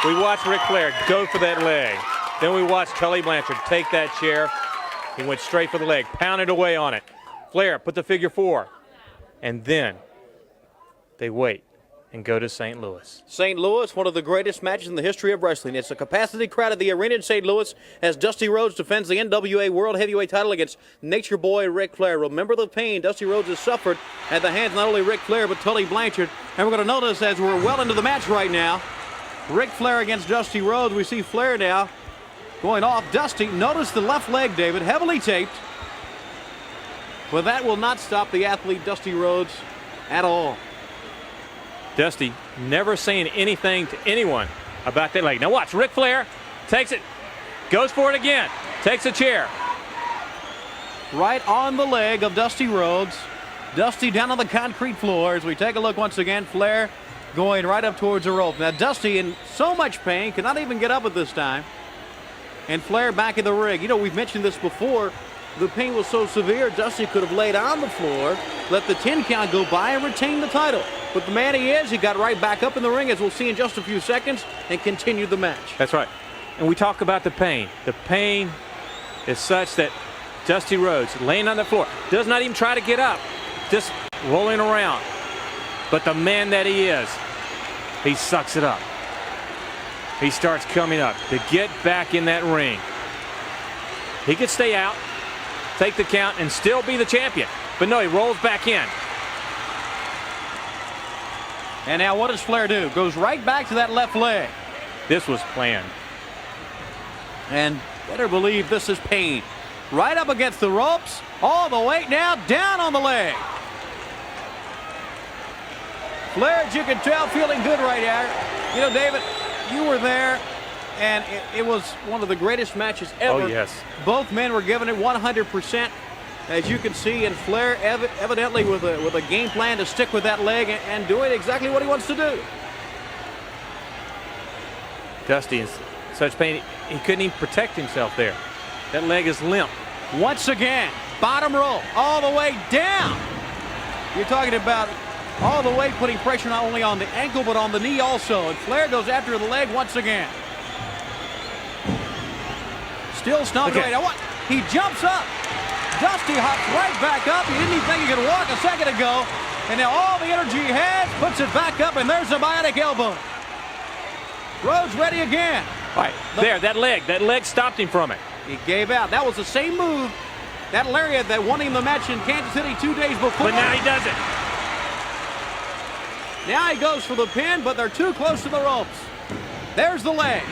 We watched Ric Flair go for that leg. Then we watched Tully Blanchard take that chair. He went straight for the leg, pounded away on it. Flair put the figure 4. And then they wait and go to St. Louis. St. Louis, one of the greatest matches in the history of wrestling. It's a capacity crowd at the arena in St. Louis as Dusty Rhodes defends the NWA World Heavyweight title against Nature Boy Ric Flair. Remember the pain Dusty Rhodes has suffered at the hands of not only Ric Flair but Tully Blanchard. And we're going to notice as we're well into the match right now, Ric Flair against Dusty Rhodes. We see Flair now going off. Dusty, notice the left leg, David, heavily taped. But that will not stop the athlete Dusty Rhodes at all. Dusty never saying anything to anyone about that leg. Now watch, Ric Flair takes it, goes for it again, takes a chair. Right on the leg of Dusty Rhodes. Dusty down on the concrete floor as we take a look once again. Flair going right up towards the rope. Now Dusty in so much pain, cannot even get up at this time. And Flair back in the ring. You know, we've mentioned this before. The pain was so severe, Dusty could have laid on the floor, let the 10 count go by, and retain the title. But the man he is, he got right back up in the ring, as we'll see in just a few seconds, and continued the match. That's right. And we talk about the pain. The pain is such that Dusty Rhodes, laying on the floor, does not even try to get up, just rolling around. But the man that he is, he sucks it up. He starts coming up to get back in that ring. He could stay out, take the count, and still be the champion. But no, he rolls back in. And now what does Flair do? Goes right back to that left leg. This was planned. And better believe this is pain. Right up against the ropes, all the way now, down on the leg. Flair, as you can tell, feeling good right here. You know, David, you were there, and it was one of the greatest matches ever. Oh, yes. Both men were giving it 100%, as you can see, and Flair evidently with a game plan to stick with that leg and doing exactly what he wants to do. Dusty is such pain, he couldn't even protect himself there. That leg is limp. Once again, bottom rope, all the way down. You're talking about all the way putting pressure not only on the ankle but on the knee also. And Flair goes after the leg once again. Still stomped away. Now what? He jumps up. Dusty hops right back up. He didn't even think he could walk a second ago. And now all the energy he had, puts it back up, and there's a bionic elbow. Rhodes ready again. Right, there, that leg stopped him from it. He gave out. That was the same move, that lariat that won him the match in Kansas City 2 days before. But now he does it. Now he goes for the pin, but they're too close to the ropes. There's the leg.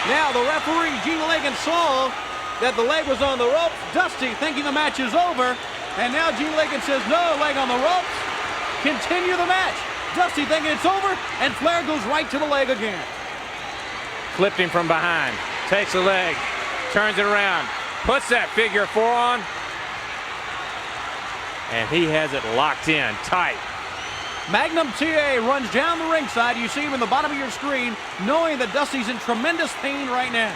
Now the referee, Gene Ligon, saw that the leg was on the ropes. Dusty thinking the match is over. And now Gene Ligon says, no, leg on the ropes. Continue the match. Dusty thinking it's over, and Flair goes right to the leg again. Clipped him from behind. Takes the leg, turns it around, puts that figure 4 on, and he has it locked in, tight. Magnum TA runs down the ringside. You see him in the bottom of your screen, knowing that Dusty's in tremendous pain right now.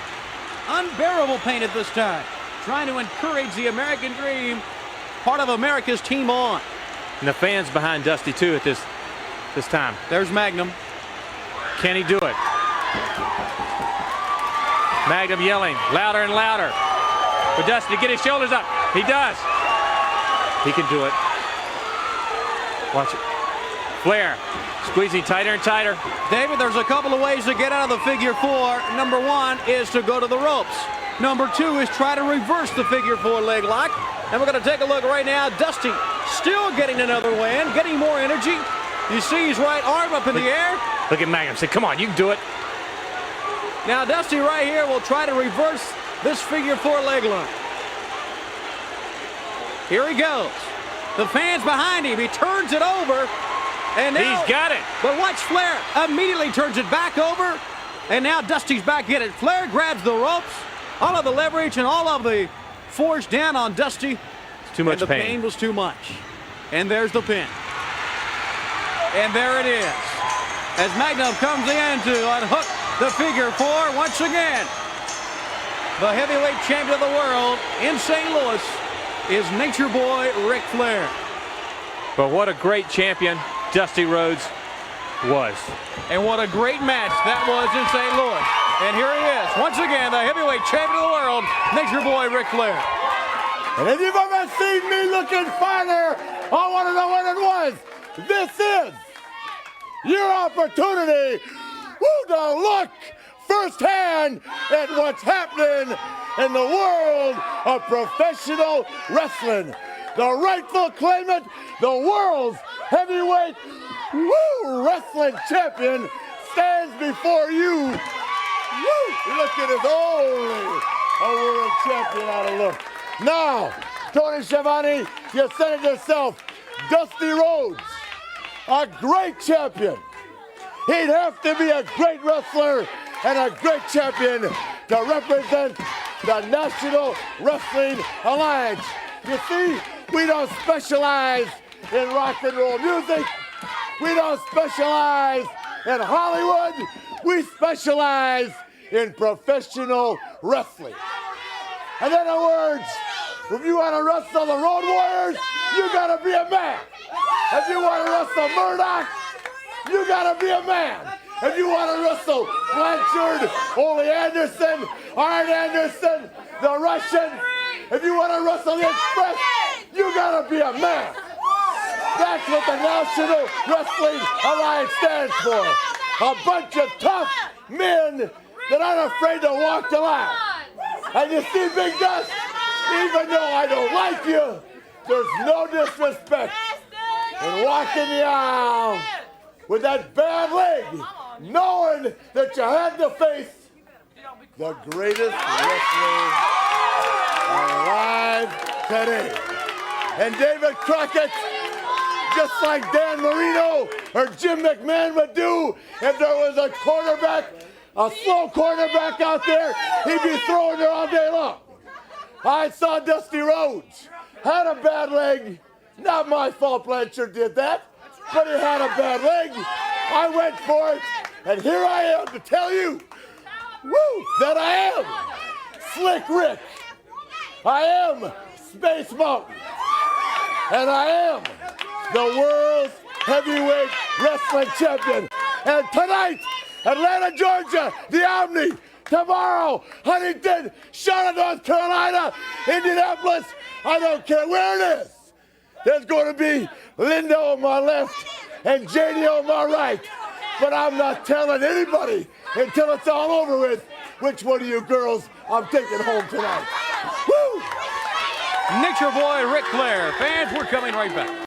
Unbearable pain at this time. Trying to encourage the American dream, part of America's Team On. And the fans behind Dusty, too, at this time. There's Magnum. Can he do it? Magnum yelling louder and louder for Dusty to get his shoulders up. He does. He can do it. Watch it. Flair squeezing tighter and tighter. David, there's a couple of ways to get out of the figure 4. Number 1 is to go to the ropes. Number 2 is try to reverse the figure 4 leg lock. And we're going to take a look right now. Dusty still getting another win, getting more energy. You see his right arm up in the air. Look at Magnum. Say, come on, you can do it. Now Dusty right here will try to reverse this figure 4 leg lock. Here he goes. The fans behind him. He turns it over. And now, he's got it. But watch Flair immediately turns it back over. And now Dusty's back in it. Flair grabs the ropes. All of the leverage and all of the force down on Dusty. It's too much pain. The pain was too much. And there's the pin. And there it is. As Magnum comes in to unhook the figure 4 once again. The heavyweight champion of the world in St. Louis is Nature Boy Ric Flair. But what a great champion Dusty Rhodes Was. And what a great match that was in St. Louis. And here he is, once again, the heavyweight champion of the world, Nature Boy Ric Flair. And if you've ever seen me looking finer, I want to know what it was. This is your opportunity to look firsthand at what's happening in the world of professional wrestling. The rightful claimant, the world's heavyweight wrestling champion stands before you. Look at his only a world champion out of look. Now, Tony Schiavone, you said it yourself, Dusty Rhodes, a great champion. He'd have to be a great wrestler and a great champion to represent the National Wrestling Alliance. You see, we don't specialize in rock and roll music. We don't specialize in Hollywood. We specialize in professional wrestling. In other words, if you want to wrestle the Road Warriors, you got to be a man. If you want to wrestle Murdoch, you got to be a man. If you want to wrestle Blanchard, Ole Anderson, Arn Anderson, the Russian, if you want to wrestle the Express, you got to be a man. That's what the National Wrestling Alliance stands for. A bunch of tough men that aren't afraid to walk the line. And you see, Big Dust, even though I don't like you, there's no disrespect in walking the aisle with that bad leg, knowing that you had to face the greatest wrestler alive today. And David Crockett, just like Dan Marino or Jim McMahon would do if there was a quarterback, a slow quarterback out there, he'd be throwing there all day long. I saw Dusty Rhodes, had a bad leg. Not my fault Blanchard did that, but he had a bad leg. I went for it, and here I am to tell you, that I am Slick Rick. I am Space Mountain. And I am the world's heavyweight wrestling champion. And tonight, Atlanta, Georgia, the Omni. Tomorrow, Huntington, Charlotte, North Carolina, Indianapolis. I don't care where it is. There's going to be Linda on my left and JD on my right. But I'm not telling anybody until it's all over with which one of you girls I'm taking home tonight. Woo! Nature Boy Ric Flair. Fans, we're coming right back.